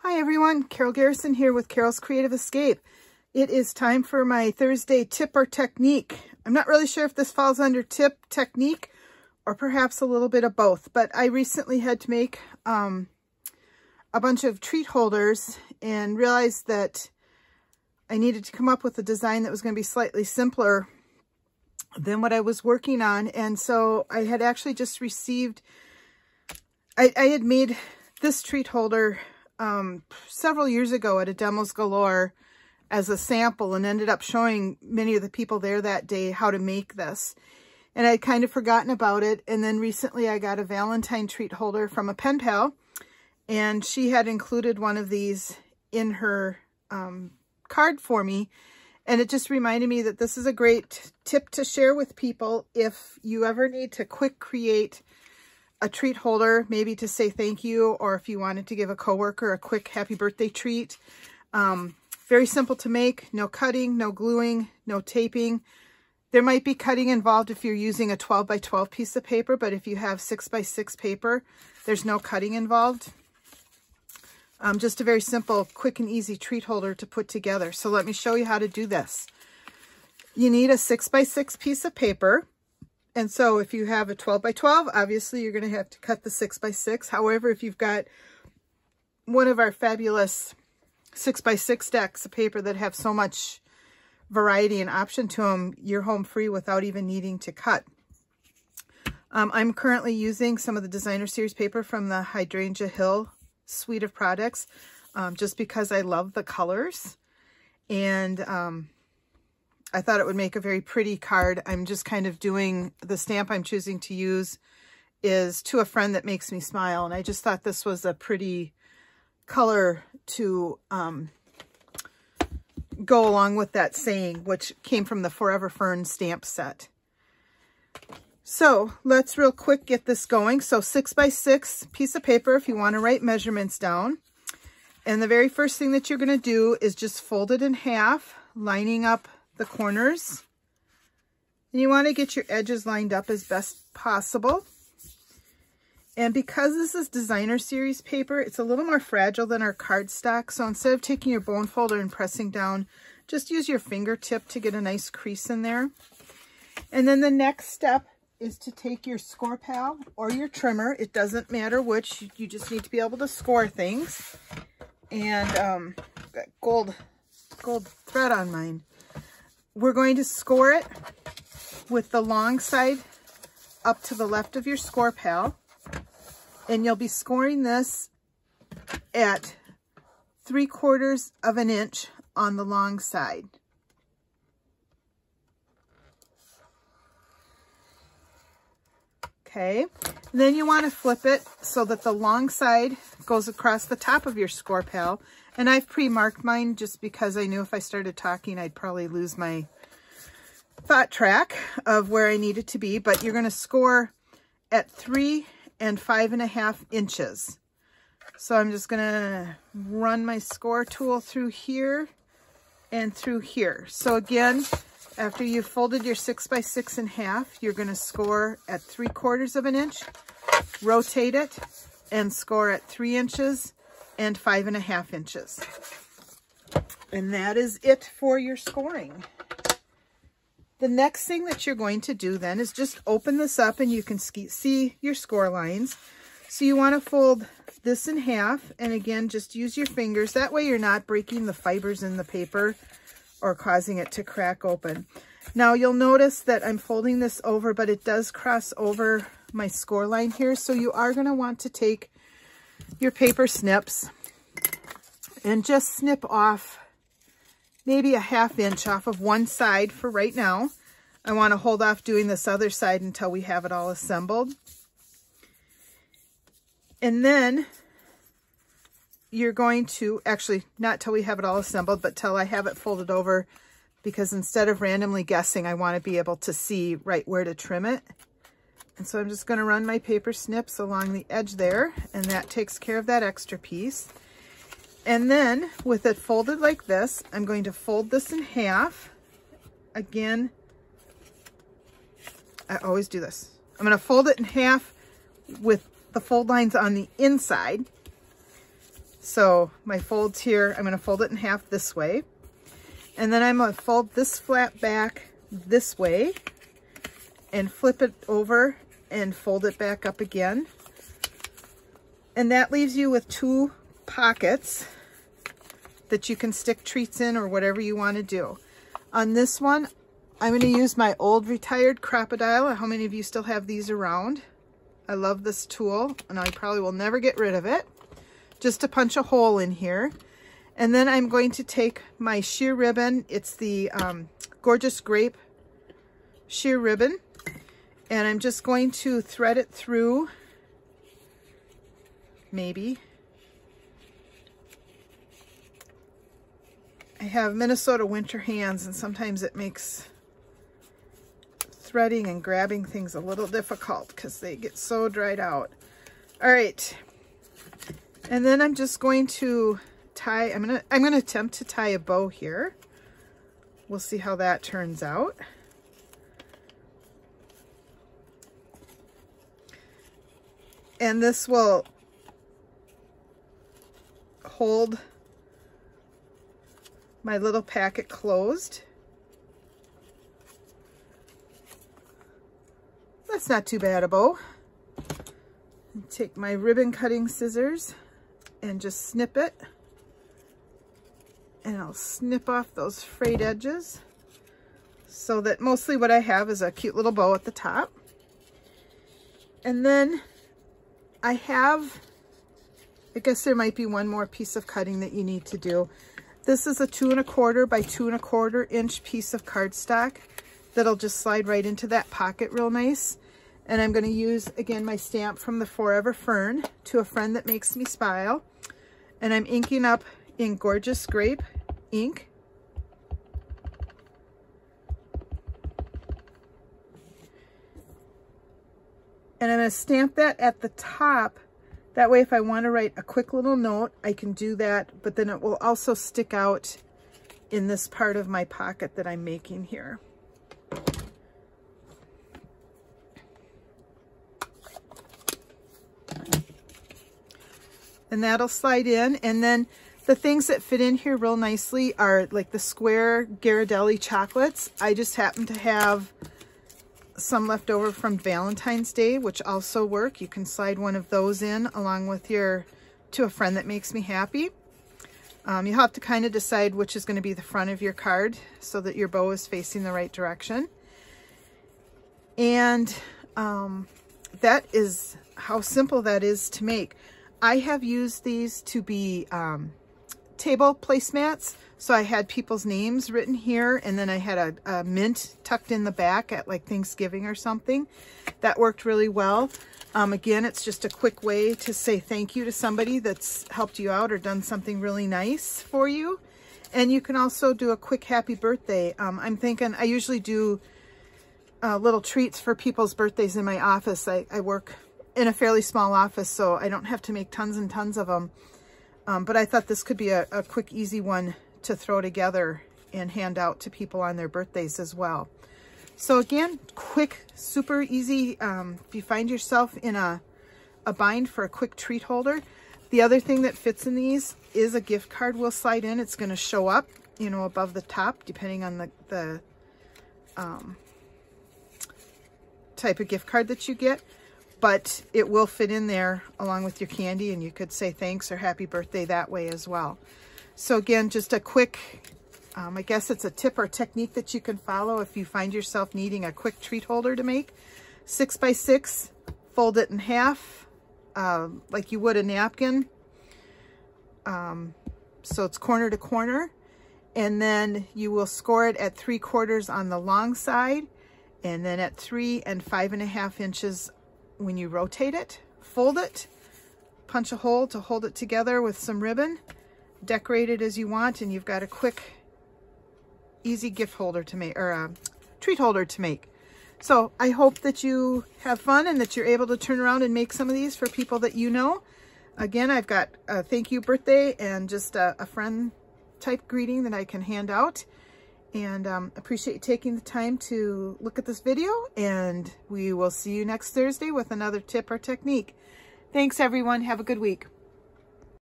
Hi everyone, Carol Garrison here with Carol's Creative Escape. It is time for my Thursday tip or technique. I'm not really sure if this falls under tip, technique, or perhaps a little bit of both, but I recently had to make a bunch of treat holders and realized that I needed to come up with a design that was going to be slightly simpler than what I was working on. And so I had actually just received, I had made this treat holder several years ago at a Demos Galore as a sample and ended up showing many of the people there that day how to make this. And I'd kind of forgotten about it. And then recently I got a Valentine treat holder from a pen pal, and she had included one of these in her card for me. And it just reminded me that this is a great tip to share with people if you ever need to quick create a treat holder, maybe to say thank you, or if you wanted to give a coworker a quick happy birthday treat. Very simple to make, no cutting, no gluing, no taping. There might be cutting involved if you're using a 12 by 12 piece of paper, but if you have 6 by 6 paper, there's no cutting involved. Just a very simple, quick and easy treat holder to put together. So let me show you how to do this. You need a 6 by 6 piece of paper. And so if you have a 12 by 12, obviously you're going to have to cut the 6 by 6. However, if you've got one of our fabulous 6 by 6 stacks of paper that have so much variety and option to them, you're home free without even needing to cut. I'm currently using some of the Designer Series paper from the Hydrangea Hill suite of products, just because I love the colors. And I thought it would make a very pretty card. I'm just kind of doing, the stamp I'm choosing to use is To a Friend That Makes Me Smile. And I just thought this was a pretty color to go along with that saying, which came from the Forever Fern stamp set. So let's real quick get this going. So 6 by 6 piece of paper if you want to write measurements down. And the very first thing that you're going to do is just fold it in half, lining up the corners. And you want to get your edges lined up as best possible. And because this is Designer Series paper, it's a little more fragile than our cardstock. So instead of taking your bone folder and pressing down, just use your fingertip to get a nice crease in there. And then the next step is to take your score pal or your trimmer. It doesn't matter which. You just need to be able to score things. And got gold thread on mine. We're going to score it with the long side up to the left of your score pal. And you'll be scoring this at 3/4 of an inch on the long side. Okay, then you want to flip it so that the long side goes across the top of your score pal. And I've pre-marked mine just because I knew if I started talking, I'd probably lose my thought track of where I needed to be. But you're going to score at 3 and 5.5 inches. So I'm just going to run my score tool through here and through here. So again, after you've folded your 6 by 6 in half, you're going to score at 3/4 of an inch, rotate it, and score at 3 inches and 5.5 inches. And that is it for your scoring. The next thing that you're going to do then is just open this up and you can see your score lines. So you want to fold this in half, and again, just use your fingers. That way you're not breaking the fibers in the paper or causing it to crack open. Now you'll notice that I'm folding this over, but it does cross over my score line here. So you are going to want to take your paper snips and just snip off maybe a 1/2 inch off of one side for right now. I want to hold off doing this other side until we have it all assembled. And then you're going to, actually not till we have it all assembled, but till I have it folded over, because instead of randomly guessing, I want to be able to see right where to trim it. And so I'm just going to run my paper snips along the edge there, and that takes care of that extra piece. And then with it folded like this, I'm going to fold this in half. Again, I always do this. I'm going to fold it in half with the fold lines on the inside. So my folds here, I'm going to fold it in half this way. And then I'm going to fold this flap back this way and flip it over and fold it back up again. And that leaves you with 2 pockets that you can stick treats in or whatever you want to do. On this one, I'm going to use my old retired crocodile. How many of you still have these around? I love this tool, and I probably will never get rid of it. Just to punch a hole in here. And then I'm going to take my sheer ribbon. It's the Gorgeous Grape sheer ribbon. And I'm just going to thread it through, maybe. I have Minnesota winter hands, and sometimes it makes threading and grabbing things a little difficult because they get so dried out. All right. And then I'm just going to tie, I'm gonna attempt to tie a bow here. We'll see how that turns out. And this will hold my little packet closed. That's not too bad a bow. Take my ribbon cutting scissors and just snip it. And I'll snip off those frayed edges so that mostly what I have is a cute little bow at the top. And then I guess there might be one more piece of cutting that you need to do. This is a 2 1/4 by 2 1/4 inch piece of cardstock that'll just slide right into that pocket real nice. And I'm going to use, again, my stamp from the Forever Fern, To a Friend That Makes Me Smile. And I'm inking up in Gorgeous Grape ink. And I'm going to stamp that at the top. That way, if I want to write a quick little note, I can do that, but then it will also stick out in this part of my pocket that I'm making here. And that'll slide in. And then the things that fit in here real nicely are like the square Ghirardelli chocolates. I just happen to have some left over from Valentine's Day, which also work. You can slide one of those in along with your To a Friend That Makes Me Happy. You have to kind of decide which is going to be the front of your card so that your bow is facing the right direction. And that is how simple that is to make. I have used these to be table placemats. So I had people's names written here, and then I had a mint tucked in the back at like Thanksgiving or something. That worked really well. Again, it's just a quick way to say thank you to somebody that's helped you out or done something really nice for you. And you can also do a quick happy birthday. I'm thinking I usually do little treats for people's birthdays in my office. I work in a fairly small office, so I don't have to make tons and tons of them. But I thought this could be a quick, easy one to throw together and hand out to people on their birthdays as well. So again, quick, super easy. If you find yourself in a bind for a quick treat holder, the other thing that fits in these is a gift card will slide in. It's going to show up, you know, above the top, depending on the type of gift card that you get. But it will fit in there along with your candy, and you could say thanks or happy birthday that way as well. So again, just a quick, I guess it's a tip or technique that you can follow if you find yourself needing a quick treat holder to make. 6 by 6, fold it in half like you would a napkin. So it's corner to corner. And then you will score it at 3/4 on the long side, and then at 3 5.5 inches when you rotate it. Fold it, punch a hole to hold it together with some ribbon, decorate it as you want, and you've got a quick, easy gift holder to make, or a treat holder to make. So I hope that you have fun and that you're able to turn around and make some of these for people that you know. Again, I've got a thank you birthday and just a friend type greeting that I can hand out. And appreciate you taking the time to look at this video, and we will see you next Thursday with another tip or technique. Thanks everyone. Have a good week.